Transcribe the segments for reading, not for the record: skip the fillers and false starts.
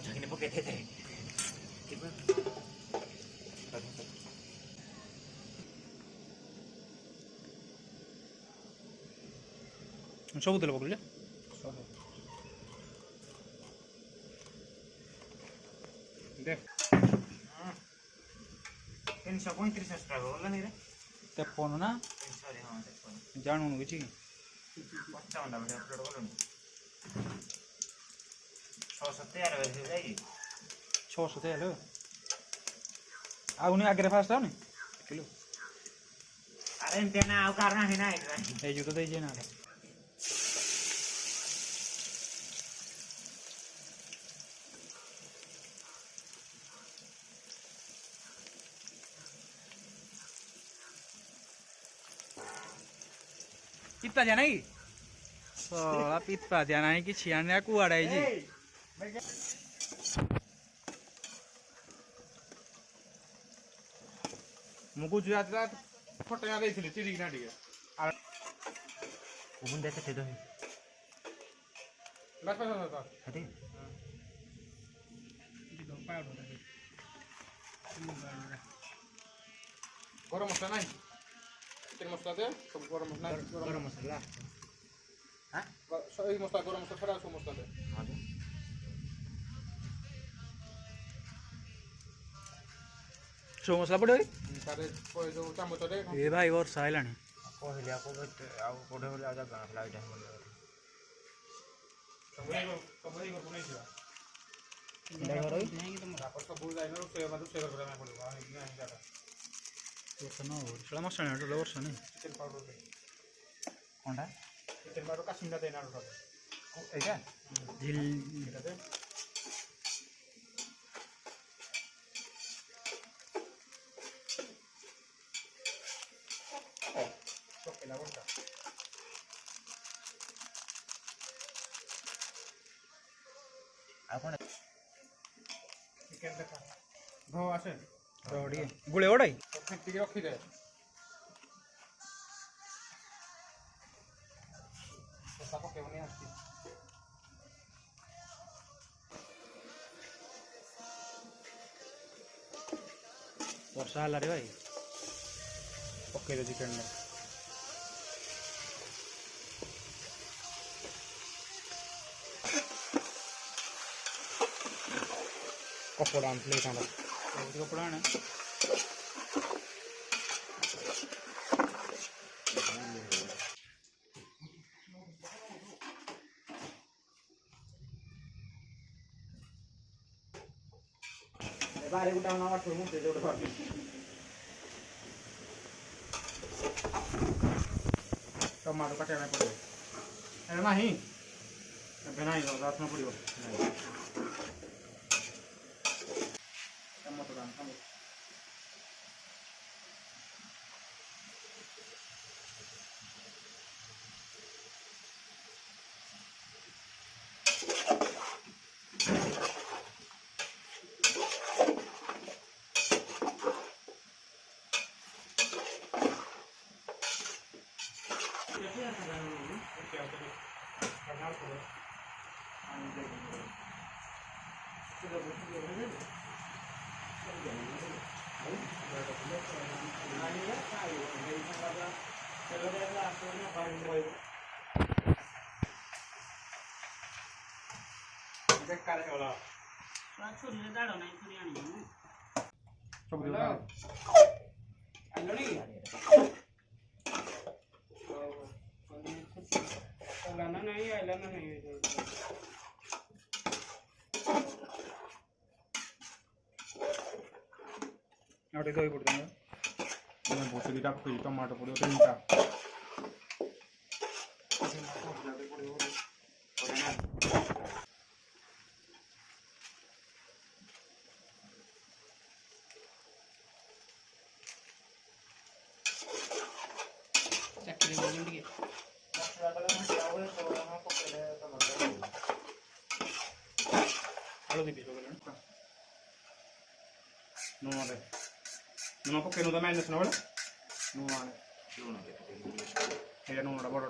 ଝାକିନି ପକେଇ ଦେ ସବୁ ତେଲ ପକେଇଲେ देख 335 टाका होला नि रे 53 ना 300 रे हां 53 जानू किछि 55 टा वीडियो अपलोड करनु 613 बजे जाई 600 हेलो आउनी आगे फास्ट आउनी किलो अरे तेना आउ कारण है ना ए जुतो दे जे ना पित्ता जाना ही सोला पित्ता जाना है कि छियाने कुआड़ा है जी मुझे जो आज रात फोटो याद आई थी चिड़ी की नाटी के बुबुन देते थे तो बस बस बस हटे गरम मसला नहीं चिकन मसला दे सब गरम मसला गरम मसाला हां सही मसला गरम मसला खरा सब मसला दे हां सो मसला पड़े तारे कोई जो चामच दे ए भाई और साइलानी कहले आपको आउ कोडे होले आजा गां फ्लाइट है सब को नहीं छिवा ड्राइवर होई रापर सब भूल जाइनो से बाद से कर में पड़ो आ नहीं जाता तो न हो छला मसला न तो वर्ष नहीं चिकन पाउडर दे कोनटा चिकन पाउडर का सिंगा देना उठा एगा झिल এটা দে la vuelta. आपण चिकन देखा भो आसे रोडी गुळे ओडाई तो फेंटी के रखी दे तो साको के बनी आसी वर्षा हला रे भाई ओके रे चिकन में कपड़ा आन प्लेट आना कपड़ा आना बारे गुटा ना वाट मुते जोड कर टमाटो काटे में पड़े अरे नहीं अबे नहीं रात में पड़ियो टमाटो डाल हम आटे दही पड़ता है मैं बहुत दी टाप टमाटो पड़ियो तीनटा चक्कर में जिंदगी आलू दी पीछे बोले no vale no porque no da menos no vale no vale ella no la borra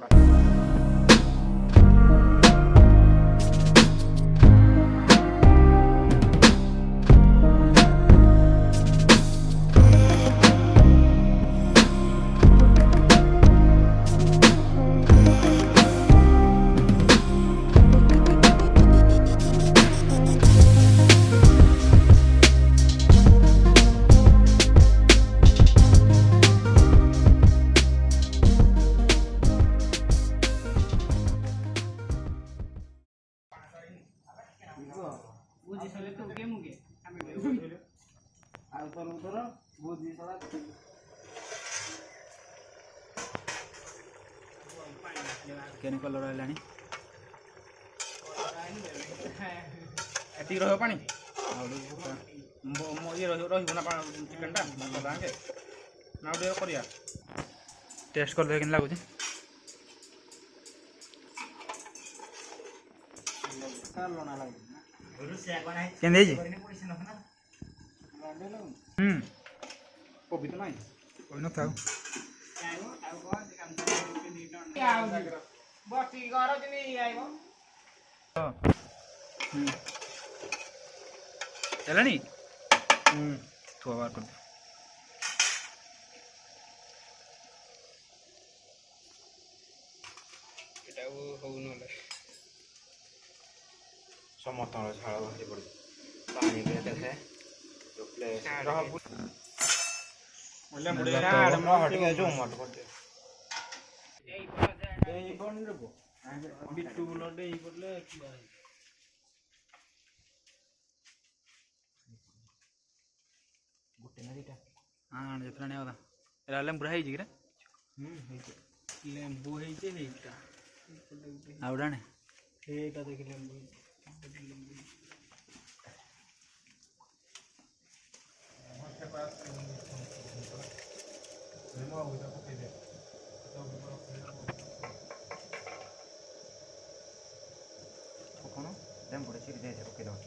ବୁଝି ସଲେ ତୁ କେ ମୁକେ ଆମେ ଆଉ ତୋର ତୋର ବୁଝି ସଲା କେନେ କଲର ହେଲାଣି ଏତିକି ରହିବ ପାଣି ଆଉ ଇଏ ରହିବ ନା ଚିକେନଟା ମସଲା ଆଙ୍କେ ନା ଆଉ ଟିକେ କରିବା ଟେଷ୍ଟ କରିଦେବେ କେମିତି ଲାଗୁଛି କେମିତି ହେଇଛି କୋବି ତ ନାହିଁ କହିନଥାଉ ହେଲାଣି ଥୁଆ ବାହାର କରିଦିଅ ସମସ୍ତଙ୍କର ଝାଳ ବାହାରି ପଡ଼ିଛି ପାଣି ବି ଦେଖେ ଗୋଟେ ନା ଦିଟା ହଁ ଯେତେବେଳେ ଆଣିବା କଥା ଏଇଟା ଲେମ୍ବୁଟା ହେଇଛି କିରେ ଲେମ୍ବୁ ହେଇଛି ହେଇଟା ଆଉ ଗୋଟେ ଆଣେ ଏଇଟା ଦେଖି ଲେମ୍ବୁ କ'ଣ ଲେମ୍ବୁଟା ଚିରି ଦେଇଦେ ପକେଇଦେବା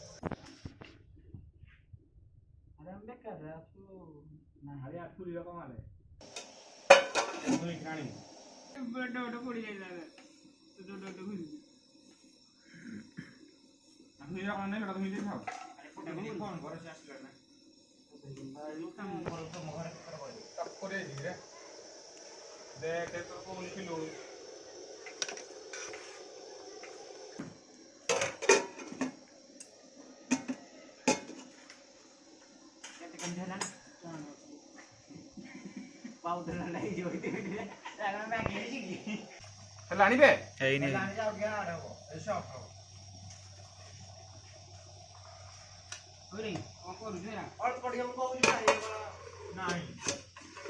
ହେଲେ ଆଣିବେ ହେଇନି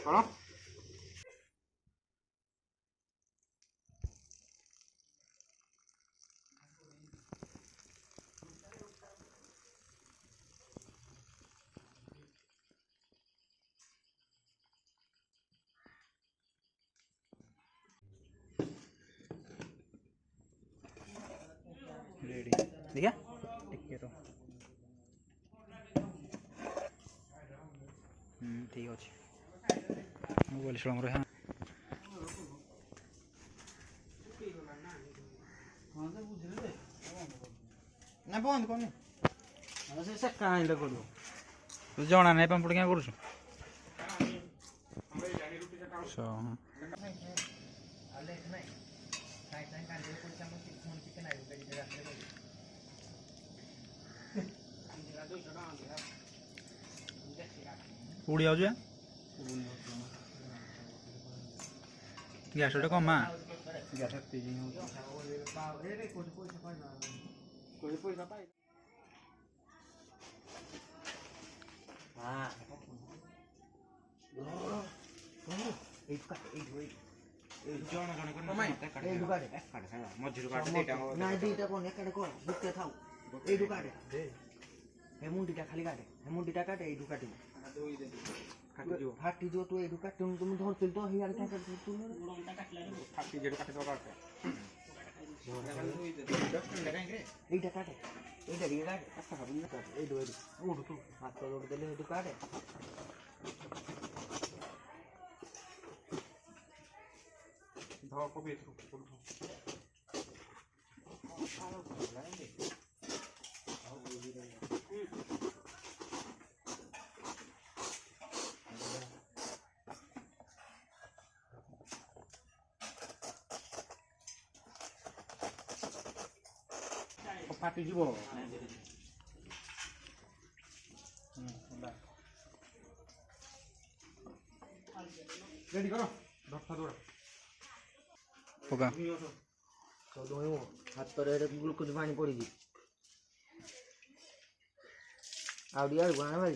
କ'ଣ रेडी देखा टिके तो ठीक अच्छे मोबाइल स्ट्रंग रहा ନା ବନ୍ଦ କରୁନି ସେ କାହିଁଟା କରିବ ତୁ ଜଣା ନାହିଁ ପାମ୍ପଡ଼ क्या କରୁଛୁ उड़ी आउछु ଗ୍ୟାସ୍ ଗୋଟେ କମା ମୁଣ୍ଡିଟା ଖାଲି କାଟେ ମୁଣ୍ଡିଟା କାଟେ ଏଇଠୁ କାଟିବୁ ଫାଟିଯିବ ତୁ ଏଇଠୁ କାଟୁନୁ ତୁମେ ଧରୁଥିଲୁ ତ ହିଆଡ଼େ ଏଇଟା କାଟେ ଏଇଟା ଟିକେ କାଟେ ଏଇଠୁ ଏଇଠୁ ତୁ ହାତ ଯୋଡ଼ି ଦେଲେ ଏଇଠୁ କାଟେ ଫାଟିଯିବ ରେଡି କର ଧର ଦୌଡ଼ ପକା ହାତରେ ଗ୍ଲୁକୋଜ ପାଣି ପଡ଼ିଛି ଆଉ ଟିକେ ଆଳୁ କଣ ଭାଇ